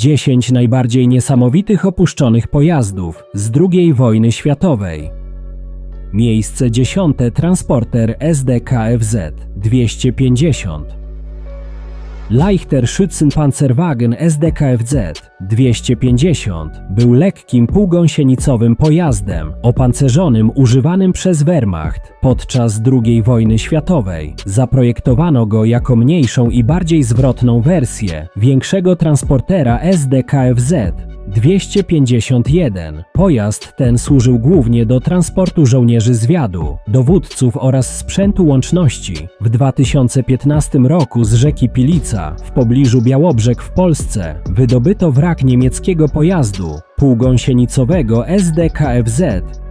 10 najbardziej niesamowitych opuszczonych pojazdów z II wojny światowej. Miejsce 10. Transporter SDKFZ 250. Leichter Schützenpanzerwagen SDKFZ 250 był lekkim półgąsienicowym pojazdem opancerzonym używanym przez Wehrmacht podczas II wojny światowej. Zaprojektowano go jako mniejszą i bardziej zwrotną wersję większego transportera SDKFZ 251. Pojazd ten służył głównie do transportu żołnierzy zwiadu, dowódców oraz sprzętu łączności. W 2015 roku z rzeki Pilica w pobliżu Białobrzeg w Polsce wydobyto wrak niemieckiego pojazdu półgąsienicowego SDKFZ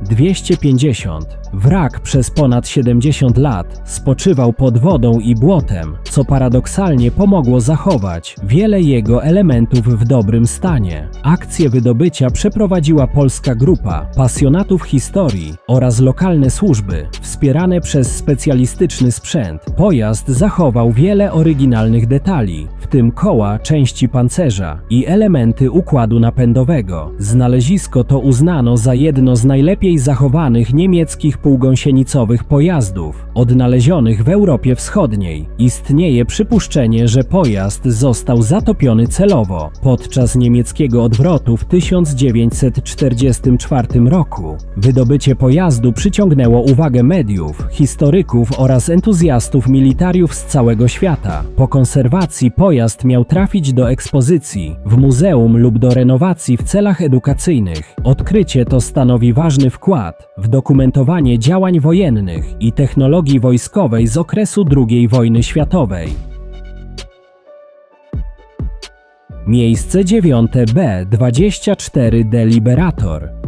250. Wrak przez ponad 70 lat spoczywał pod wodą i błotem, co paradoksalnie pomogło zachować wiele jego elementów w dobrym stanie. Akcję wydobycia przeprowadziła polska grupa pasjonatów historii oraz lokalne służby, wspierane przez specjalistyczny sprzęt. Pojazd zachował wiele oryginalnych detali, w tym koła, części pancerza i elementy układu napędowego. Znalezisko to uznano za jedno z najlepiej zachowanych niemieckich półgąsienicowych pojazdów odnalezionych w Europie Wschodniej. Istnieje przypuszczenie, że pojazd został zatopiony celowo podczas niemieckiego odwrotu w 1944 roku. Wydobycie pojazdu przyciągnęło uwagę mediów, historyków oraz entuzjastów militariów z całego świata. Po konserwacji pojazd miał trafić do ekspozycji w muzeum lub do renowacji w celach edukacyjnych. Odkrycie to stanowi ważny wkład w dokumentowanie działań wojennych i technologii wojskowej z okresu II wojny światowej. Miejsce 9. B-24D Liberator.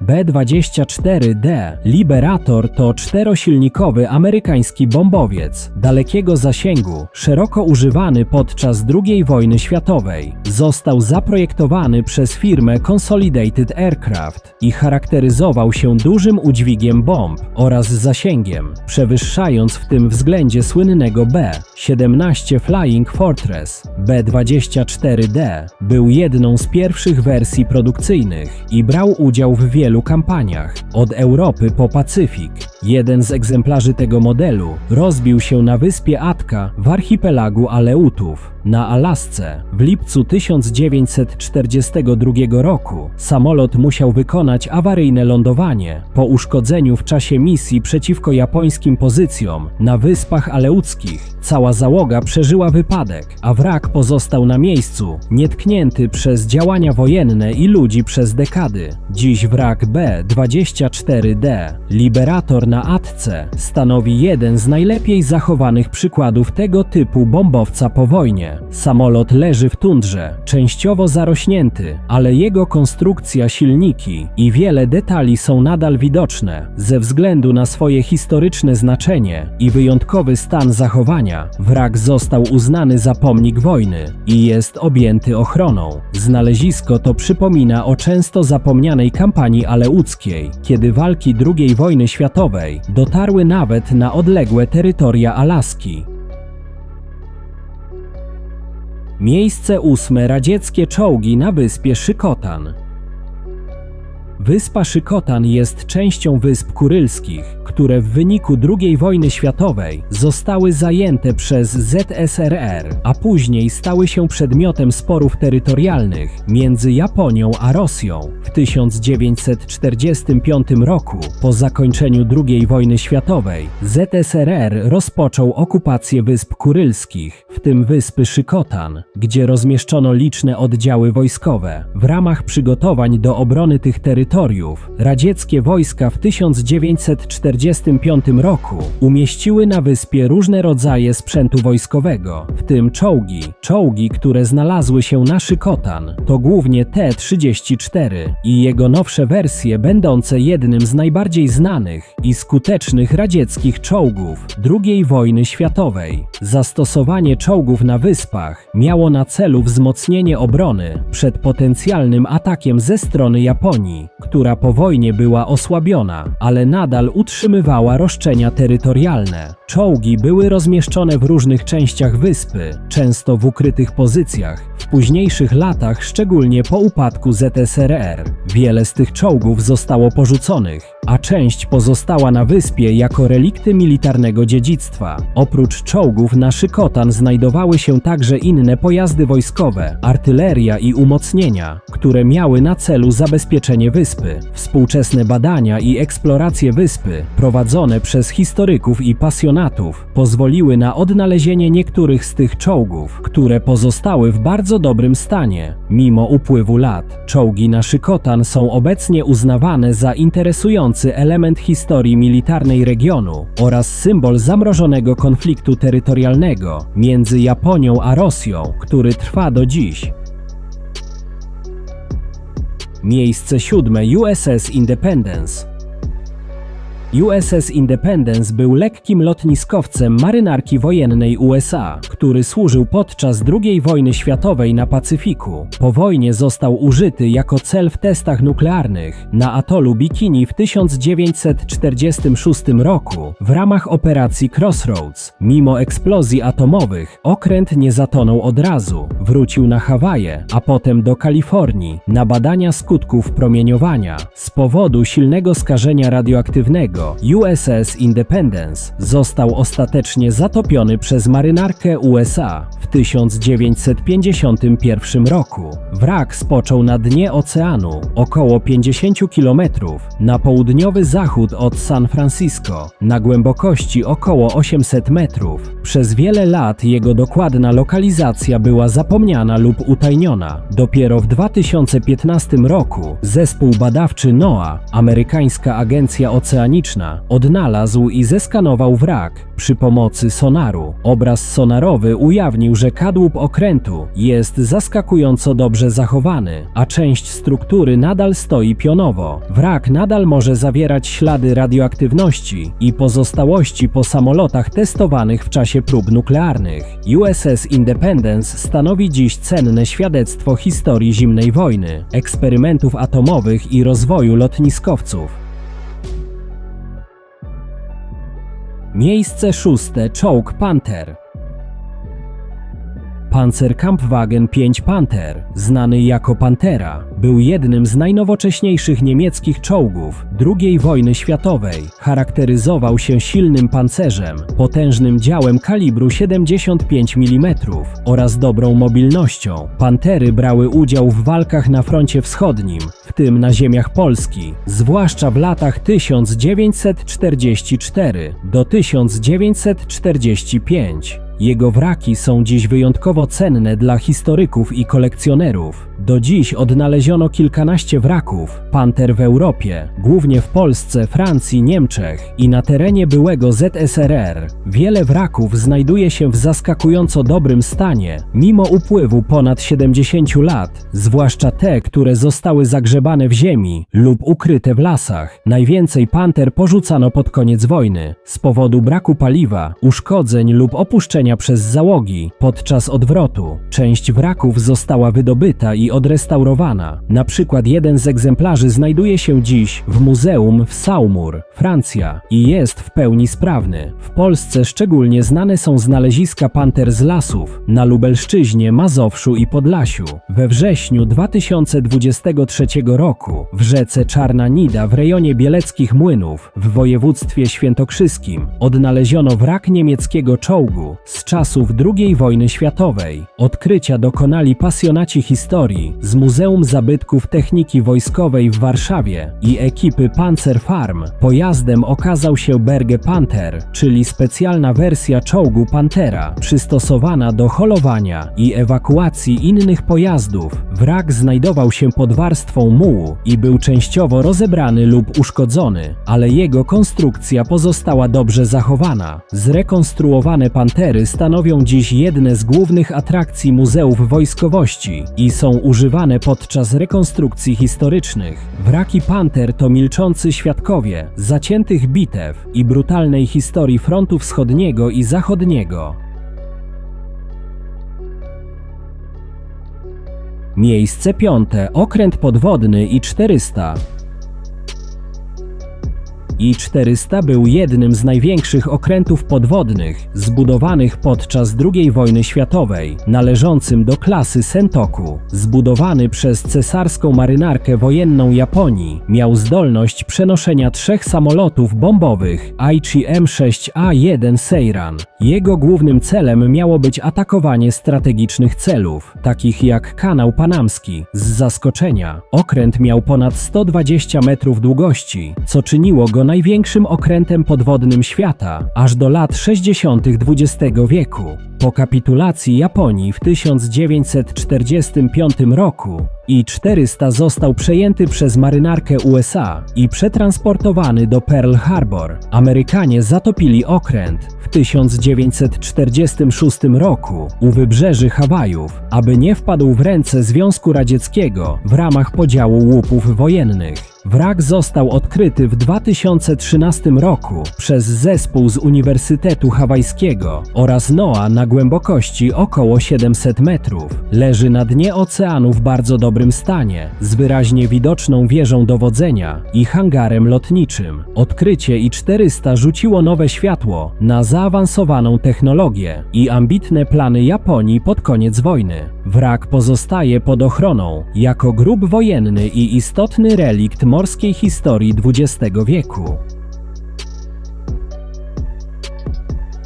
B-24D Liberator to czterosilnikowy amerykański bombowiec dalekiego zasięgu, szeroko używany podczas II wojny światowej. Został zaprojektowany przez firmę Consolidated Aircraft i charakteryzował się dużym udźwigiem bomb oraz zasięgiem, przewyższając w tym względzie słynnego B-17 Flying Fortress. B-24D był jedną z pierwszych wersji produkcyjnych i brał udział w wielu kampaniach, od Europy po Pacyfik. Jeden z egzemplarzy tego modelu rozbił się na wyspie Atka w archipelagu Aleutów, na Alasce. W lipcu 1942 roku samolot musiał wykonać awaryjne lądowanie po uszkodzeniu w czasie misji przeciwko japońskim pozycjom na Wyspach Aleuckich. Cała załoga przeżyła wypadek, a wrak pozostał na miejscu, nietknięty przez działania wojenne i ludzi przez dekady. Dziś wrak B-24D Liberator na Atce stanowi jeden z najlepiej zachowanych przykładów tego typu bombowca po wojnie. Samolot leży w tundrze, częściowo zarośnięty, ale jego konstrukcja, silniki i wiele detali są nadal widoczne. Ze względu na swoje historyczne znaczenie i wyjątkowy stan zachowania, wrak został uznany za pomnik wojny i jest objęty ochroną. Znalezisko to przypomina o często zapomnianej kampanii aleuckiej, kiedy walki II wojny światowej dotarły nawet na odległe terytoria Alaski. Miejsce 8. Radzieckie czołgi na wyspie Szykotan. Wyspa Szykotan jest częścią Wysp Kurylskich, które w wyniku II wojny światowej zostały zajęte przez ZSRR, a później stały się przedmiotem sporów terytorialnych między Japonią a Rosją. W 1945 roku, po zakończeniu II wojny światowej, ZSRR rozpoczął okupację Wysp Kurylskich, w tym wyspy Szykotan, gdzie rozmieszczono liczne oddziały wojskowe. W ramach przygotowań do obrony tych terytoriów radzieckie wojska w 1945 roku umieściły na wyspie różne rodzaje sprzętu wojskowego, w tym czołgi. Czołgi, które znalazły się na Szykotan, to głównie T-34 i jego nowsze wersje, będące jednym z najbardziej znanych i skutecznych radzieckich czołgów II wojny światowej. Zastosowanie czołgów na wyspach miało na celu wzmocnienie obrony przed potencjalnym atakiem ze strony Japonii, która po wojnie była osłabiona, ale nadal utrzymywała roszczenia terytorialne. Czołgi były rozmieszczone w różnych częściach wyspy, często w ukrytych pozycjach. W późniejszych latach, szczególnie po upadku ZSRR, wiele z tych czołgów zostało porzuconych, a część pozostała na wyspie jako relikty militarnego dziedzictwa. Oprócz czołgów na Szykotan znajdowały się także inne pojazdy wojskowe, artyleria i umocnienia, które miały na celu zabezpieczenie wyspy. Współczesne badania i eksploracje wyspy, prowadzone przez historyków i pasjonatów, pozwoliły na odnalezienie niektórych z tych czołgów, które pozostały w bardzo dobrym stanie. Mimo upływu lat, czołgi na Szykotan są obecnie uznawane za interesujący element historii militarnej regionu oraz symbol zamrożonego konfliktu terytorialnego między Japonią a Rosją, który trwa do dziś. Miejsce 7. USS Independence. USS Independence był lekkim lotniskowcem marynarki wojennej USA, który służył podczas II wojny światowej na Pacyfiku. Po wojnie został użyty jako cel w testach nuklearnych na atolu Bikini w 1946 roku w ramach operacji Crossroads. Mimo eksplozji atomowych, okręt nie zatonął od razu. Wrócił na Hawaje, a potem do Kalifornii na badania skutków promieniowania. Z powodu silnego skażenia radioaktywnego USS Independence został ostatecznie zatopiony przez marynarkę USA w 1951 roku. Wrak spoczął na dnie oceanu około 50 km na południowy zachód od San Francisco, na głębokości około 800 metrów. Przez wiele lat jego dokładna lokalizacja była zapomniana lub utajniona. Dopiero w 2015 roku zespół badawczy NOAA, amerykańska agencja oceaniczna, odnalazł i zeskanował wrak przy pomocy sonaru. Obraz sonarowy ujawnił, że kadłub okrętu jest zaskakująco dobrze zachowany, a część struktury nadal stoi pionowo. Wrak nadal może zawierać ślady radioaktywności i pozostałości po samolotach testowanych w czasie prób nuklearnych. USS Independence stanowi dziś cenne świadectwo historii zimnej wojny, eksperymentów atomowych i rozwoju lotniskowców. Miejsce 6. Czołg Panther. Panzerkampfwagen 5 Panther, znany jako Pantera, był jednym z najnowocześniejszych niemieckich czołgów II wojny światowej. Charakteryzował się silnym pancerzem, potężnym działem kalibru 75 mm oraz dobrą mobilnością. Pantery brały udział w walkach na froncie wschodnim, w tym na ziemiach Polski, zwłaszcza w latach 1944 do 1945. Jego wraki są dziś wyjątkowo cenne dla historyków i kolekcjonerów. Do dziś odnaleziono kilkanaście wraków Panther w Europie, głównie w Polsce, Francji, Niemczech i na terenie byłego ZSRR. Wiele wraków znajduje się w zaskakująco dobrym stanie, mimo upływu ponad 70 lat, zwłaszcza te, które zostały zagrzebane w ziemi lub ukryte w lasach. Najwięcej Panther porzucano pod koniec wojny z powodu braku paliwa, uszkodzeń lub opuszczenia przez załogi podczas odwrotu. Część wraków została wydobyta i odrestaurowana. Na przykład jeden z egzemplarzy znajduje się dziś w muzeum w Saumur, Francja i jest w pełni sprawny. W Polsce szczególnie znane są znaleziska Panther z lasów na Lubelszczyźnie, Mazowszu i Podlasiu. We wrześniu 2023 roku w rzece Czarna Nida w rejonie Bieleckich Młynów w województwie świętokrzyskim odnaleziono wrak niemieckiego czołgu z czasów II wojny światowej. Odkrycia dokonali pasjonaci historii z Muzeum Zabytków Techniki Wojskowej w Warszawie i ekipy Panzer Farm. Pojazdem okazał się Berge Panther, czyli specjalna wersja czołgu Panthera, przystosowana do holowania i ewakuacji innych pojazdów. Wrak znajdował się pod warstwą mułu i był częściowo rozebrany lub uszkodzony, ale jego konstrukcja pozostała dobrze zachowana. Zrekonstruowane Panthery stanowią dziś jedne z głównych atrakcji muzeów wojskowości i są używane podczas rekonstrukcji historycznych. Wraki Panther to milczący świadkowie zaciętych bitew i brutalnej historii frontu wschodniego i zachodniego. Miejsce 5. Okręt podwodny I-400. I-400 był jednym z największych okrętów podwodnych zbudowanych podczas II wojny światowej, należącym do klasy Sentoku. Zbudowany przez cesarską marynarkę wojenną Japonii, miał zdolność przenoszenia 3 samolotów bombowych Aichi M6A1 Seiran. Jego głównym celem miało być atakowanie strategicznych celów, takich jak kanał panamski. Z zaskoczenia okręt miał ponad 120 metrów długości, co czyniło go największym okrętem podwodnym świata, aż do lat 60. XX wieku. Po kapitulacji Japonii w 1945 roku I-400 został przejęty przez marynarkę USA i przetransportowany do Pearl Harbor. Amerykanie zatopili okręt w 1946 roku u wybrzeży Hawajów, aby nie wpadł w ręce Związku Radzieckiego w ramach podziału łupów wojennych. Wrak został odkryty w 2013 roku przez zespół z Uniwersytetu Hawajskiego oraz NOAA na głębokości około 700 metrów. Leży na dnie oceanu w bardzo dobrym stanie, z wyraźnie widoczną wieżą dowodzenia i hangarem lotniczym. Odkrycie I-400 rzuciło nowe światło na zaawansowaną technologię i ambitne plany Japonii pod koniec wojny. Wrak pozostaje pod ochroną jako grób wojenny i istotny relikt morskiej historii XX wieku.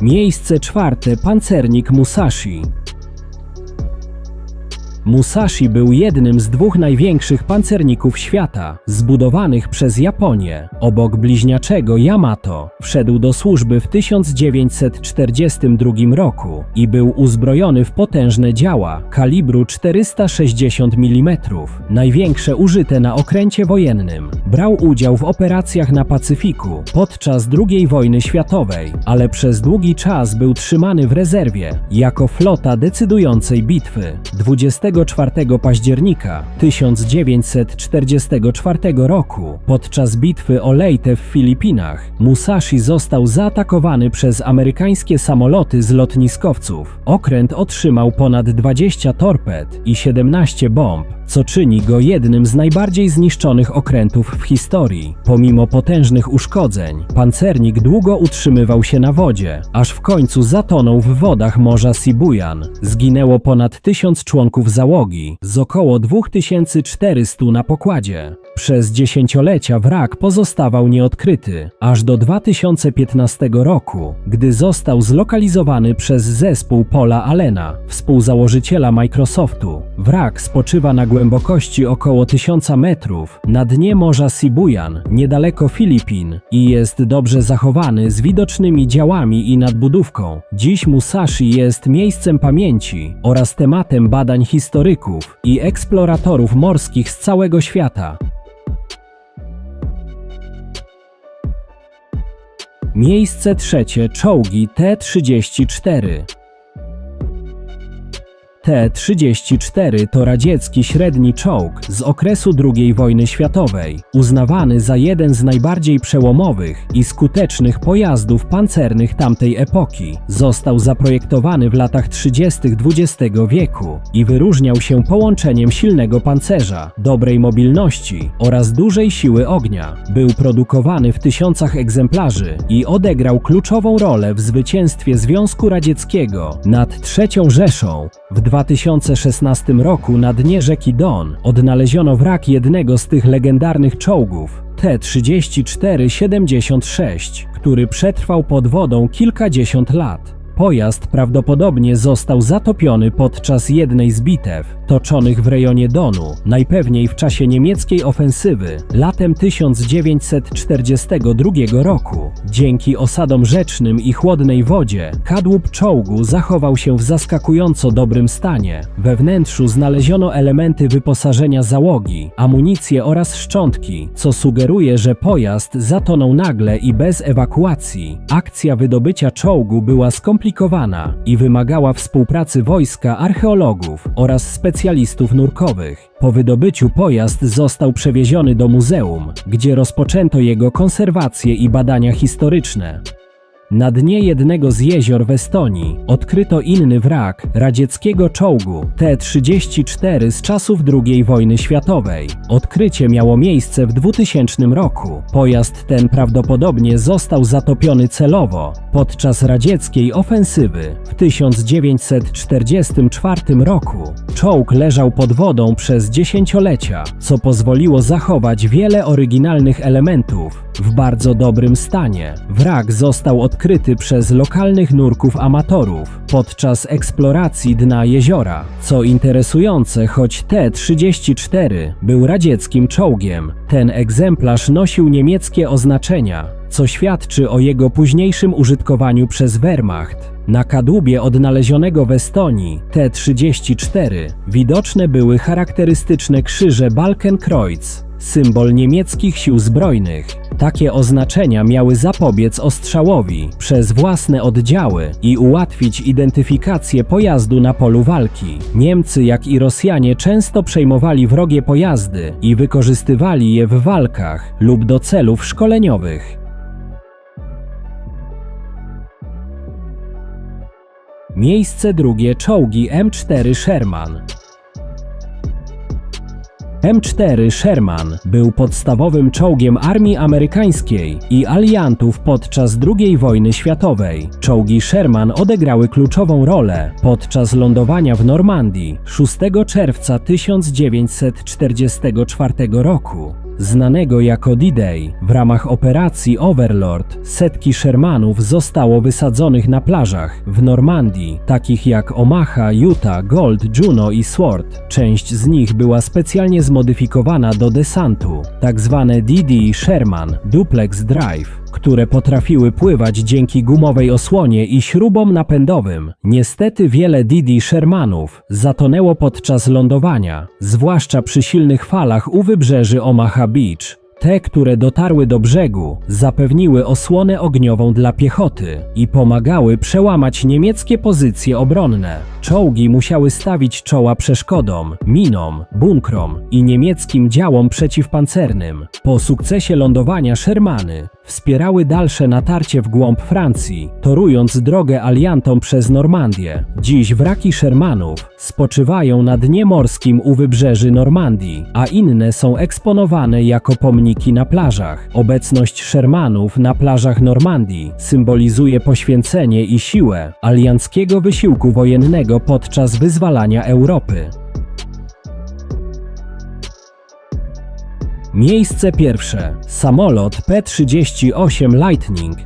Miejsce czwarte. Pancernik Musashi. Musashi był jednym z 2 największych pancerników świata, zbudowanych przez Japonię. Obok bliźniaczego Yamato wszedł do służby w 1942 roku i był uzbrojony w potężne działa kalibru 460 mm, największe użyte na okręcie wojennym. Brał udział w operacjach na Pacyfiku podczas II wojny światowej, ale przez długi czas był trzymany w rezerwie jako flota decydującej bitwy. 24 października 1944 roku podczas bitwy o Leyte w Filipinach Musashi został zaatakowany przez amerykańskie samoloty z lotniskowców. Okręt otrzymał ponad 20 torped i 17 bomb, co czyni go jednym z najbardziej zniszczonych okrętów w historii. Pomimo potężnych uszkodzeń, pancernik długo utrzymywał się na wodzie, aż w końcu zatonął w wodach Morza Sibuyan. Zginęło ponad 1000 członków załogi, z około 2400 na pokładzie. Przez dziesięciolecia wrak pozostawał nieodkryty, aż do 2015 roku, gdy został zlokalizowany przez zespół Paula Allena, współzałożyciela Microsoftu. Wrak spoczywa na głębokości około 1000 metrów na dnie Morza Sibuyan, niedaleko Filipin, i jest dobrze zachowany z widocznymi działami i nadbudówką. Dziś Musashi jest miejscem pamięci oraz tematem badań historyków i eksploratorów morskich z całego świata. Miejsce trzecie. Czołgi T-34. T-34 to radziecki średni czołg z okresu II wojny światowej, uznawany za jeden z najbardziej przełomowych i skutecznych pojazdów pancernych tamtej epoki. Został zaprojektowany w latach 30. XX wieku i wyróżniał się połączeniem silnego pancerza, dobrej mobilności oraz dużej siły ognia. Był produkowany w tysiącach egzemplarzy i odegrał kluczową rolę w zwycięstwie Związku Radzieckiego nad III Rzeszą. W 2016 roku na dnie rzeki Don odnaleziono wrak jednego z tych legendarnych czołgów, T-34-76, który przetrwał pod wodą kilkadziesiąt lat. Pojazd prawdopodobnie został zatopiony podczas jednej z bitew toczonych w rejonie Donu, najpewniej w czasie niemieckiej ofensywy latem 1942 roku. Dzięki osadom rzecznym i chłodnej wodzie kadłub czołgu zachował się w zaskakująco dobrym stanie. We wnętrzu znaleziono elementy wyposażenia załogi, amunicję oraz szczątki, co sugeruje, że pojazd zatonął nagle i bez ewakuacji. Akcja wydobycia czołgu była skomplikowana i wymagała współpracy wojska, archeologów oraz specjalistów nurkowych. Po wydobyciu pojazd został przewieziony do muzeum, gdzie rozpoczęto jego konserwację i badania historyczne. Na dnie jednego z jezior w Estonii odkryto inny wrak radzieckiego czołgu T-34 z czasów II wojny światowej. Odkrycie miało miejsce w 2000 roku. Pojazd ten prawdopodobnie został zatopiony celowo podczas radzieckiej ofensywy. W 1944 roku czołg leżał pod wodą przez dziesięciolecia, co pozwoliło zachować wiele oryginalnych elementów w bardzo dobrym stanie. Wrak został odkryty przez lokalnych nurków amatorów podczas eksploracji dna jeziora. Co interesujące, choć T-34 był radzieckim czołgiem, ten egzemplarz nosił niemieckie oznaczenia, co świadczy o jego późniejszym użytkowaniu przez Wehrmacht. Na kadłubie odnalezionego w Estonii T-34 widoczne były charakterystyczne krzyże Balkenkreuz, symbol niemieckich sił zbrojnych. Takie oznaczenia miały zapobiec ostrzałowi przez własne oddziały i ułatwić identyfikację pojazdu na polu walki. Niemcy, jak i Rosjanie często przejmowali wrogie pojazdy i wykorzystywali je w walkach lub do celów szkoleniowych. Miejsce drugie: czołgi M4 Sherman. M4 Sherman był podstawowym czołgiem armii amerykańskiej i aliantów podczas II wojny światowej. Czołgi Sherman odegrały kluczową rolę podczas lądowania w Normandii 6 czerwca 1944 roku. Znanego jako D-Day, w ramach operacji Overlord setki Shermanów zostało wysadzonych na plażach w Normandii, takich jak Omaha, Utah, Gold, Juno i Sword. Część z nich była specjalnie zmodyfikowana do desantu, tak zwane DD Sherman Duplex Drive, które potrafiły pływać dzięki gumowej osłonie i śrubom napędowym. Niestety wiele DD Shermanów zatonęło podczas lądowania, zwłaszcza przy silnych falach u wybrzeży Omaha Beach. Te, które dotarły do brzegu, zapewniły osłonę ogniową dla piechoty i pomagały przełamać niemieckie pozycje obronne. Czołgi musiały stawić czoła przeszkodom, minom, bunkrom i niemieckim działom przeciwpancernym. Po sukcesie lądowania Shermany wspierały dalsze natarcie w głąb Francji, torując drogę aliantom przez Normandię. Dziś wraki Shermanów spoczywają na dnie morskim u wybrzeży Normandii, a inne są eksponowane jako pomniki na plażach. Obecność Shermanów na plażach Normandii symbolizuje poświęcenie i siłę alianckiego wysiłku wojennego podczas wyzwalania Europy. Miejsce pierwsze: samolot P-38 Lightning.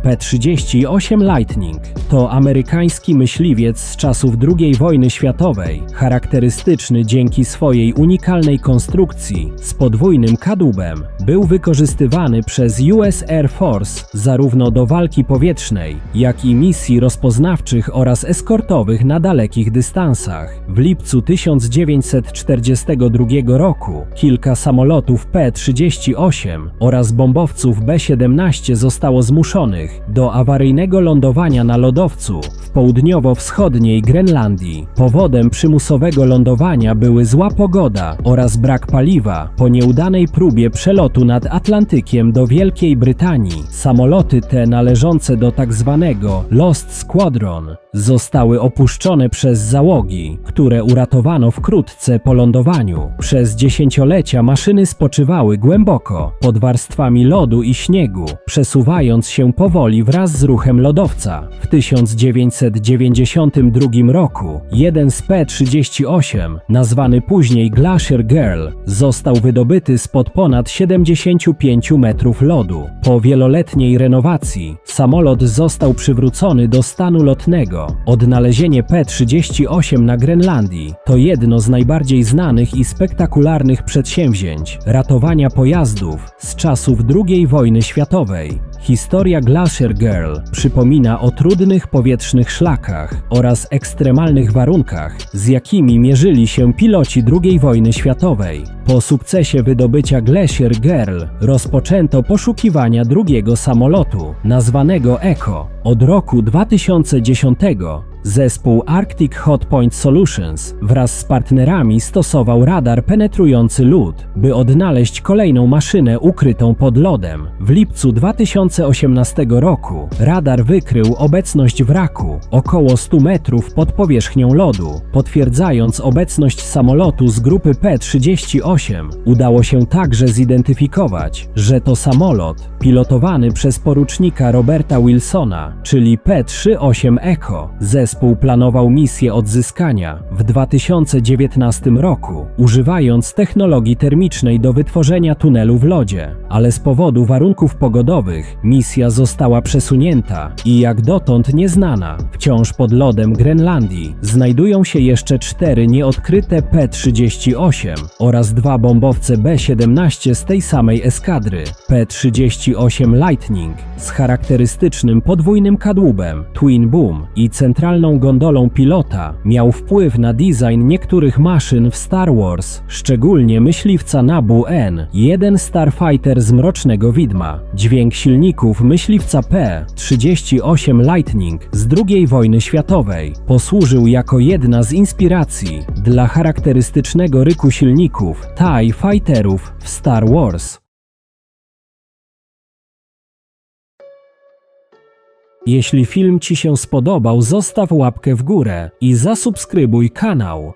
P-38 Lightning to amerykański myśliwiec z czasów II wojny światowej, charakterystyczny dzięki swojej unikalnej konstrukcji z podwójnym kadłubem. Był wykorzystywany przez US Air Force zarówno do walki powietrznej, jak i misji rozpoznawczych oraz eskortowych na dalekich dystansach. W lipcu 1942 roku kilka samolotów P-38 oraz bombowców B-17 zostało zmuszonych do awaryjnego lądowania na lodowcu w południowo-wschodniej Grenlandii. Powodem przymusowego lądowania były zła pogoda oraz brak paliwa po nieudanej próbie przelotu nad Atlantykiem do Wielkiej Brytanii. Samoloty te, należące do tzw. Lost Squadron, zostały opuszczone przez załogi, które uratowano wkrótce po lądowaniu. Przez dziesięciolecia maszyny spoczywały głęboko pod warstwami lodu i śniegu, przesuwając się powoli wraz z ruchem lodowca. W 1992 roku jeden z P-38, nazwany później Glacier Girl, został wydobyty spod ponad 75 metrów lodu. Po wieloletniej renowacji samolot został przywrócony do stanu lotnego. Odnalezienie P-38 na Grenlandii to jedno z najbardziej znanych i spektakularnych przedsięwzięć ratowania pojazdów z czasów II wojny światowej. Historia Glacier Girl przypomina o trudnych powietrznych szlakach oraz ekstremalnych warunkach, z jakimi mierzyli się piloci II wojny światowej. Po sukcesie wydobycia Glacier Girl rozpoczęto poszukiwania drugiego samolotu, nazwanego Echo. Od roku 2010 Zespół Arctic Hot Point Solutions wraz z partnerami stosował radar penetrujący lód, by odnaleźć kolejną maszynę ukrytą pod lodem. W lipcu 2018 roku radar wykrył obecność wraku około 100 metrów pod powierzchnią lodu, potwierdzając obecność samolotu z grupy P-38. Udało się także zidentyfikować, że to samolot pilotowany przez porucznika Roberta Wilsona, czyli P-38 Echo. Zespół planował misję odzyskania w 2019 roku, używając technologii termicznej do wytworzenia tunelu w lodzie, ale z powodu warunków pogodowych misja została przesunięta i jak dotąd nieznana. Wciąż pod lodem Grenlandii znajdują się jeszcze 4 nieodkryte P-38 oraz 2 bombowce B-17 z tej samej eskadry. P-38 Lightning z charakterystycznym podwójnym kadłubem, twin boom i centralną gondolą pilota miał wpływ na design niektórych maszyn w Star Wars, szczególnie myśliwca Naboo N-1 Starfighter z Mrocznego Widma. Dźwięk silników myśliwca P-38 Lightning z II wojny światowej posłużył jako jedna z inspiracji dla charakterystycznego ryku silników TIE Fighterów w Star Wars. Jeśli film Ci się spodobał, zostaw łapkę w górę i zasubskrybuj kanał.